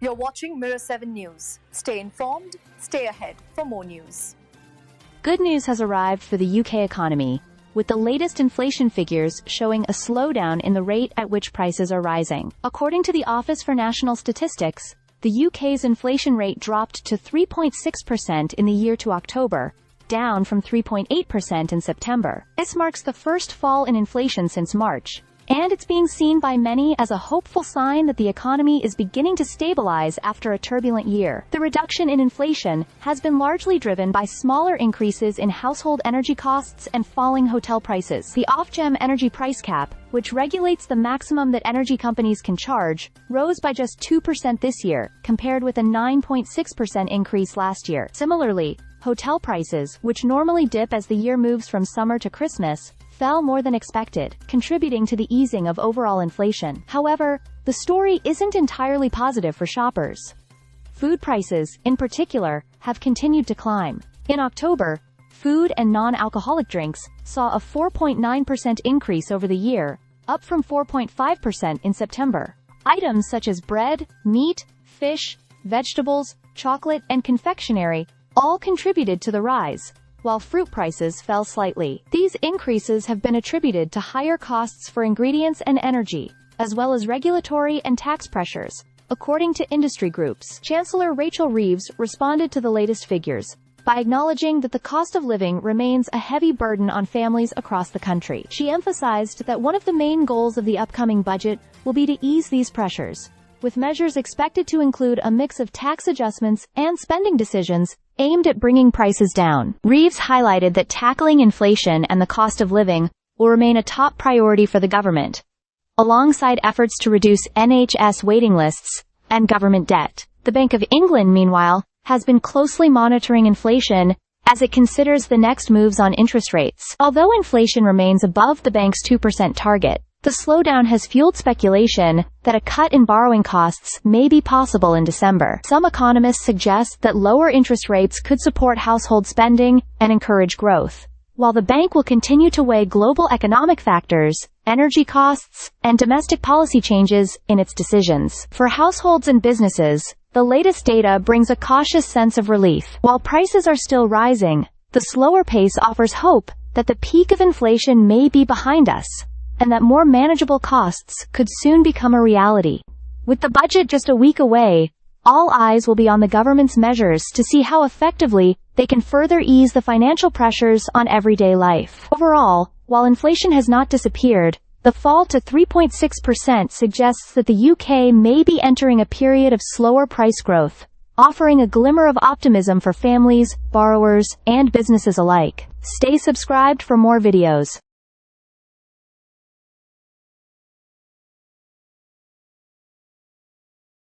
You're watching Mirror 7 News. Stay informed, stay ahead for more news. Good news has arrived for the UK economy, with the latest inflation figures showing a slowdown in the rate at which prices are rising. According to the Office for National Statistics, the UK's inflation rate dropped to 3.6% in the year to October, down from 3.8% in September. This marks the first fall in inflation since March, and it's being seen by many as a hopeful sign that the economy is beginning to stabilize after a turbulent year. The reduction in inflation has been largely driven by smaller increases in household energy costs and falling hotel prices. The Ofgem energy price cap, which regulates the maximum that energy companies can charge, rose by just 2% this year, compared with a 9.6% increase last year. Similarly, hotel prices, which normally dip as the year moves from summer to Christmas, fell more than expected, contributing to the easing of overall inflation. However, the story isn't entirely positive for shoppers. Food prices, in particular, have continued to climb. In October, food and non-alcoholic drinks saw a 4.9% increase over the year, up from 4.5% in September. Items such as bread, meat, fish, vegetables, chocolate, and confectionery all contributed to the rise, while fruit prices fell slightly. These increases have been attributed to higher costs for ingredients and energy, as well as regulatory and tax pressures, according to industry groups. Chancellor Rachel Reeves responded to the latest figures by acknowledging that the cost of living remains a heavy burden on families across the country. She emphasized that one of the main goals of the upcoming budget will be to ease these pressures, with measures expected to include a mix of tax adjustments and spending decisions aimed at bringing prices down. Reeves highlighted that tackling inflation and the cost of living will remain a top priority for the government, alongside efforts to reduce NHS waiting lists and government debt. The Bank of England, meanwhile, has been closely monitoring inflation as it considers the next moves on interest rates. Although inflation remains above the bank's 2% target, the slowdown has fueled speculation that a cut in borrowing costs may be possible in December. Some economists suggest that lower interest rates could support household spending and encourage growth, while the bank will continue to weigh global economic factors, energy costs, and domestic policy changes in its decisions. For households and businesses, the latest data brings a cautious sense of relief. While prices are still rising, the slower pace offers hope that the peak of inflation may be behind us, and that more manageable costs could soon become a reality. With the budget just a week away, all eyes will be on the government's measures to see how effectively they can further ease the financial pressures on everyday life. Overall, while inflation has not disappeared, the fall to 3.6% suggests that the UK may be entering a period of slower price growth, offering a glimmer of optimism for families, borrowers, and businesses alike. Stay subscribed for more videos.